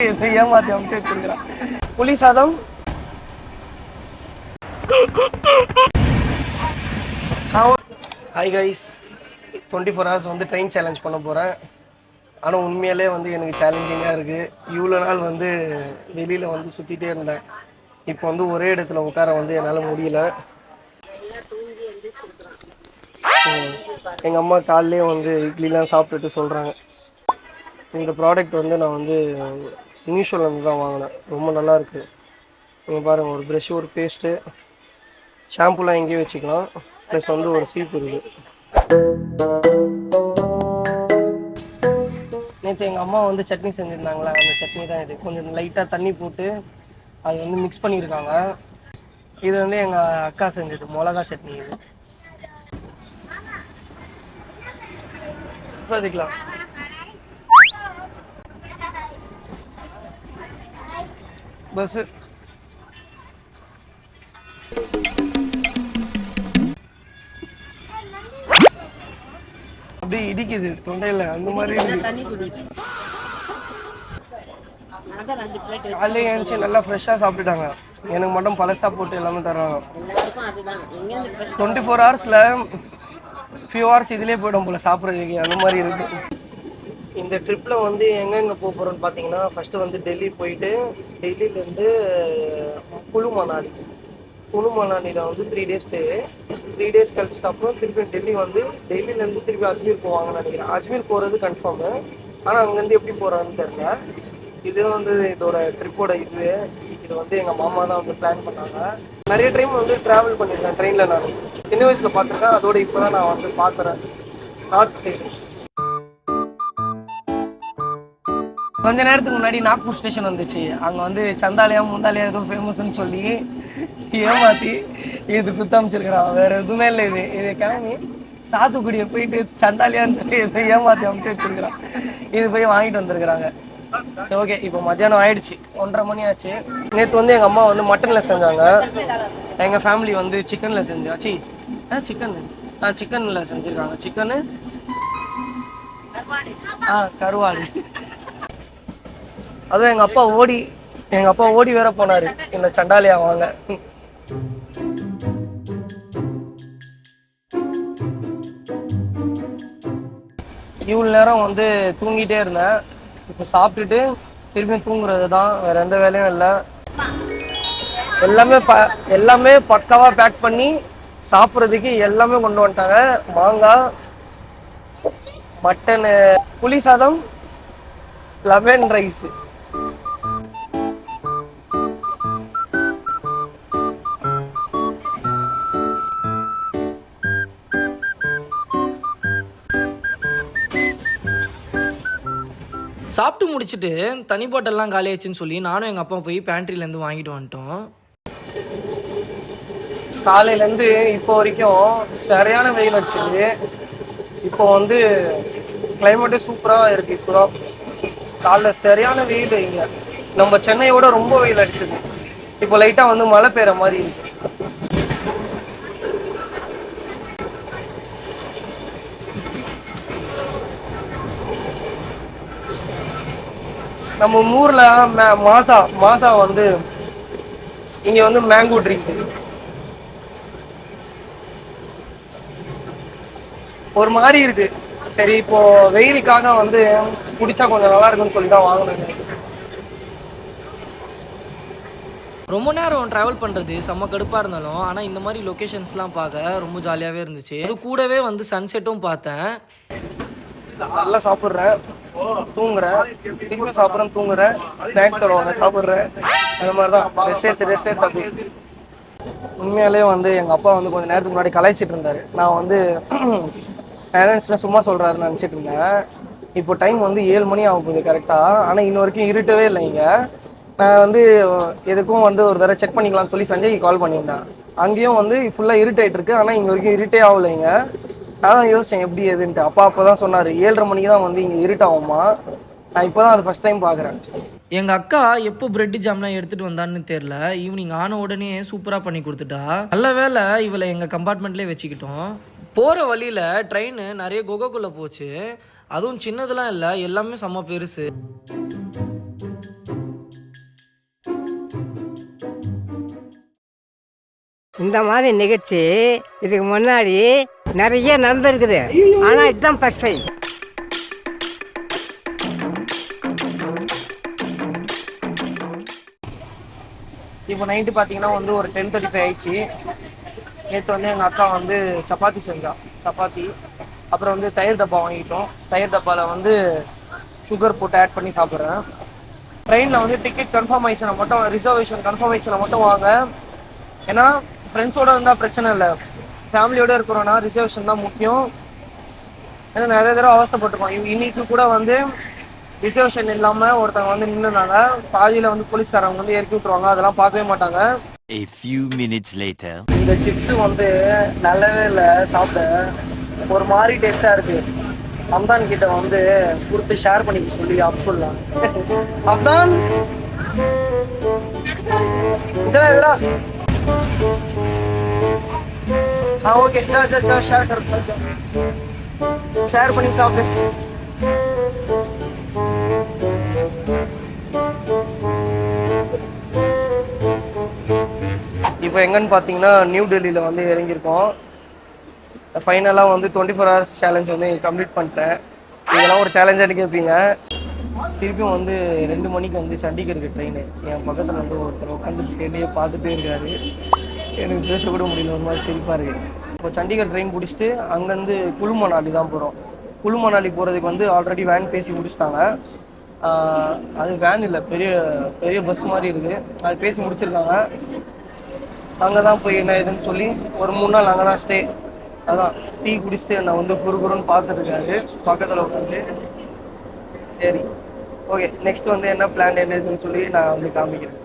ஏமாத்தி அமைச்சு வச்சிருக்கிறான். புளி சாதம். ஹாய் கைஸ், 24 hours வந்து ட்ரெயின் சேலஞ்ச் பண்ண போகிறேன். ஆனால் உண்மையாலே வந்து எனக்கு சேலஞ்சிங்காக இருக்குது. இவ்வளோ நாள் வந்து வெளியில் வந்து சுற்றிட்டே இருந்தேன். இப்போ வந்து ஒரே இடத்துல உட்கார வந்து என்னால் முடியல. எங்கள் அம்மா காலையிலே வந்து இட்லிலாம் சாப்பிட்டுட்டு சொல்கிறாங்க. இந்த ப்ராடக்ட் வந்து நான் வந்து மீஷோலேருந்து தான் வாங்கினேன். ரொம்ப நல்லாயிருக்கு. நீங்கள் பாருங்கள், ஒரு ப்ரெஷ்ஷு, ஒரு பேஸ்ட்டு, ஷாம்புலாம் எங்கேயும் வச்சுக்கலாம். ப்ளஸ் வந்து ஒரு சீப்பு இருக்குது. நேற்று எங்கள் அம்மா வந்து சட்னி செஞ்சுருந்தாங்களா, அந்த சட்னி தான் இது. கொஞ்சம் லைட்டாக தண்ணி போட்டு அது வந்து மிக்ஸ் பண்ணியிருக்காங்க. இது வந்து எங்கள் அக்கா செஞ்சது மிளகா சட்னி. இது பார்த்துக்கலாம். பஸ்ஸு அப்படியே இடிக்குது தொண்டையில், அந்த மாதிரி இருக்குது. காலையில் ஏஞ்சி நல்லா ஃப்ரெஷ்ஷாக சாப்பிட்டுட்டாங்க. எனக்கு மட்டும் பழசாக போட்டு எல்லாமே தருவாங்க. 24 hours ஃபியூ ஹவர்ஸ் இதிலே போய்டும் போல் சாப்பிட்றதுக்கு, அந்த மாதிரி இருக்குது. இந்த ட்ரிப்பில் வந்து எங்கெங்கே போக போகிறோன்னு பார்த்தீங்கன்னா, ஃபஸ்ட்டு வந்து டெல்லி போயிட்டு டெல்லியிலேருந்து குழு மணாலியில் வந்து 3 days ஸ்டே. 3 days கழிச்சிட்டு அப்புறம் திருப்பி டெல்லி வந்து டெல்லியிலேருந்து திருப்பி அஜ்மீர் போவாங்கன்னு நினைக்கிறேன். அஜ்மீர் போகிறது கன்ஃபார்மு, ஆனால் அங்கேருந்து எப்படி போகிறான்னு தெரியல. இது வந்து இதோட ட்ரிப்போட இது வந்து எங்கள் மாமா தான் வந்து பிளான் பண்ணாங்க. நிறைய டைம் வந்து ட்ராவல் பண்ணியிருக்கேன் ட்ரெயினில். நான் சின்ன வயசில் பார்த்துருக்கேன், அதோட இப்போ தான் நான் வந்து பார்க்குறேன் நார்த் சைடு. கொஞ்ச நேரத்துக்கு முன்னாடி நாக்பூர் ஸ்டேஷன் வந்துச்சு. அங்கே வந்து சந்தாலயா முந்தாலயா எதுவும் ஃபேமஸ்ன்னு சொல்லி ஏமாற்றி இது குத்தமிச்சிருக்கிறான். வேறு எதுவுமே இல்லை. இது கிளம்பி சாத்துக்குடியை போயிட்டு சந்தாலியான்னு சொல்லி எதுவும் ஏமாற்றி அமைச்சு வச்சிருக்கிறான். இது போய் வாங்கிட்டு வந்திருக்கிறாங்க. சரி, ஓகே. இப்போ மத்தியானம் ஆயிடுச்சு, 1:30 மணி ஆச்சு. நேற்று வந்து எங்கள் அம்மா வந்து மட்டனில் செஞ்சாங்க. எங்கள் ஃபேமிலி வந்து சிக்கனில் செஞ்சாச்சு. சிக்கனில் செஞ்சுருக்காங்க. சிக்கனு கருவாடு. அதுவும் எங்கள் அப்பா ஓடி வேற போனார் இந்த சண்டாலியா வாங்க. இவ்வளோ நேரம் வந்து தூங்கிட்டே இருந்தேன். இப்போ சாப்பிட்டுட்டு திரும்பியும் தூங்குறது தான், வேறு எந்த வேலையும் இல்லை. எல்லாமே பக்காவாக பேக் பண்ணி சாப்பிட்றதுக்கு எல்லாமே கொண்டு வந்துட்டாங்க. மாங்காய், மட்டனு, புளி சாதம், லெமன் ரைஸு. சாப்பிட்டு முடிச்சுட்டு தனி பாட்டெல்லாம் காலியாச்சுன்னு சொல்லி நானும் எங்கள் அப்பா போய் பேண்ட்ரிலேருந்து வாங்கிட்டு வந்துட்டோம். காலையிலேருந்து இப்போ வரைக்கும் சரியான வெயில் அடிச்சது. இப்போ வந்து கிளைமேட்டே சூப்பராக இருக்குது. இப்போ தான் காலைல சரியான வெயில். இங்கே நம்ம சென்னையோட ரொம்ப வெயில் அடிச்சது. இப்போ லைட்டாக வந்து மழை பெய்கிற மாதிரி இருக்கு. நம்ம ஊரில் மாசா வந்து இங்கே வந்து மேங்கோ ட்ரிங்க் ஒரு மாதிரி இருக்கு. சரி, இப்போ வெயிலுக்காக வந்து குடிச்சா கொஞ்சம் நல்லா இருக்குன்னு சொல்லி தான் வாங்கினேன். ரொம்ப நேரம் ட்ராவல் பண்ணுறது செம்ம கடுப்பாக இருந்தாலும், ஆனால் இந்த மாதிரி லொக்கேஷன்ஸ்லாம் பார்க்க ரொம்ப ஜாலியாகவே இருந்துச்சு. அது கூடவே வந்து சன்செட்டும் பார்த்தேன். நல்லா சாப்பிட்றேன், தூங்குறேன், திரும்பி சாப்பிட்றேன், தூங்குறேன், ஸ்நாக்ஸ் தருவாங்க, சாப்பிட்றேன். அந்த மாதிரி தான் ரெஸ்ட் எடுத்து அப்படி. உண்மையாலே வந்து எங்கள் அப்பா வந்து கொஞ்சம் நேரத்துக்கு முன்னாடி கலாய்ச்சிட்டு இருந்தார். நான் வந்து பேரண்ட்ஸ்லாம் சும்மா சொல்கிறாருன்னு நினச்சிட்டு இருந்தேன். இப்போ டைம் வந்து 7 மணி ஆக போகுது கரெக்டாக. ஆனால் இன்ன வரைக்கும் இருட்டவே இல்லை இங்கே. நான் வந்து எதுக்கும் வந்து ஒரு தடவை செக் பண்ணிக்கலாம்னு சொல்லி சஞ்சய்க்கு கால் பண்ணியிருந்தேன். அங்கேயும் வந்து ஃபுல்லாக இருட்டாயிட்டு இருக்கு, ஆனால் இங்கே வரைக்கும் இருட்டே ஆகலைங்க. நான் யோசித்தேன் எப்படி எதுன்ட்டு. அப்போ தான் சொன்னார் 7:30 மணிக்கு தான் வந்து இங்கே இருட்டாகுமா. நான் இப்போ தான் அது ஃபஸ்ட் டைம் பார்க்குறேன். எங்கள் அக்கா எப்போ பிரெட் ஜாம்லாம் எடுத்துகிட்டு வந்தான்னு தெரில. ஈவினிங் ஆன உடனே சூப்பராக பண்ணி கொடுத்துட்டா. நல்ல வேலை இவளை எங்கள் கம்பார்ட்மெண்ட்லேயே வச்சுக்கிட்டோம். போகிற வழியில் ட்ரெயின் நிறைய குகைக்குள்ளே போச்சு. அதுவும் சின்னதெல்லாம் இல்லை, எல்லாமே செம்ம பெருசு. இந்த மாதிரி நிகழ்ச்சி இதுக்கு முன்னாடி நிறைய நடந்திருக்குது. ஆனால் இதுதான் ஃபர்ஸ்ட் டைம். இப்போ நைட்டு பார்த்தீங்கன்னா வந்து ஒரு 10:35 ஆயிடுச்சு. நேற்று வந்து எங்கள் அக்கா வந்து சப்பாத்தி சப்பாத்தி அப்புறம் வந்து தயிர் டப்பா வாங்கிட்டோம். தயிர் டப்பாவில் வந்து சுகர் போட்டு ஆட் பண்ணி சாப்பிட்றேன். ட்ரெயினில் வந்து டிக்கெட் கன்ஃபர்மேஷனை மட்டும் ரிசர்வேஷன் கன்ஃபர்மேஷனை மட்டும் வாங்க. ஏன்னா ஃப்ரெண்ட்ஸோடு இருந்தால் பிரச்சனை இல்லை, ஃபேமிலியோடு இருக்கிறோன்னா ரிசர்வேஷன் தான் முக்கியம். ஏன்னா நிறைய தடவை அவஸ்தைப்பட்டிருக்கோம். இன்னைக்கு கூட வந்து ரிசர்வேஷன் இல்லாமல் ஒருத்தவங்க வந்து நின்றுனாங்க. பாதியில் வந்து போலீஸ்காரங்க வந்து இறக்கி விட்டுருவாங்க, அதெல்லாம் பார்க்கவே மாட்டாங்க. A few minutes later. இந்த சிப்ஸு வந்து நல்லாவே இல்லை, சாப்பிட ஒரு மாதிரி டேஸ்ட்டாக இருக்குது. அம்தான் கிட்ட வந்து கொடுத்து ஷேர் பண்ணிக்க சொல்லி சொல்லலாம். அம்தான் இதெல்லாம் ஓகே, ஷேர் பண்ணி சாப்பிடு. இப்போ எங்கன்னு பார்த்தீங்கன்னா நியூ டெல்லியில் வந்து இறங்கியிருக்கோம். ஃபைனலாக வந்து 24 hours சேலஞ்ச் வந்து கம்ப்ளீட் பண்ணிட்டேன். இதெல்லாம் ஒரு சேலஞ்சாக கேட்பீங்க. திருப்பியும் வந்து 2 மணிக்கு வந்து சண்டிகருக்கு ட்ரெயின். என் பக்கத்தில் வந்து ஒருத்தர் உட்காந்துட்டு என்னையே பார்த்துட்டே இருக்காரு. எனக்கு பேசக்கூட முடியல, ஒரு மாதிரி சிரிப்பாக இருக்குது. இப்போ சண்டிகர் ட்ரெயின் பிடிச்சிட்டு அங்கேருந்து குழு மணாலி தான் போகிறோம். குழு மணாலி போகிறதுக்கு வந்து ஆல்ரெடி வேன் பேசி முடிச்சிட்டாங்க. அது வேன் இல்லை, பெரிய பெரிய பஸ் மாதிரி இருக்குது, அது பேசி முடிச்சிருக்காங்க. அங்கே தான் போய் என்ன ஏதுன்னு சொல்லி ஒரு 3 நாள் அங்கே தான் ஸ்டே. அதான் டீ குடிச்சிட்டு நான் வந்து குறுகுறுன்னு பார்த்துருக்காரு பக்கத்தில் உட்காந்து. சரி ஓகே, நெக்ஸ்ட் வந்து என்ன பிளான் என்ன ஏதுன்னு சொல்லி நான் வந்து காமிக்கிறேன்.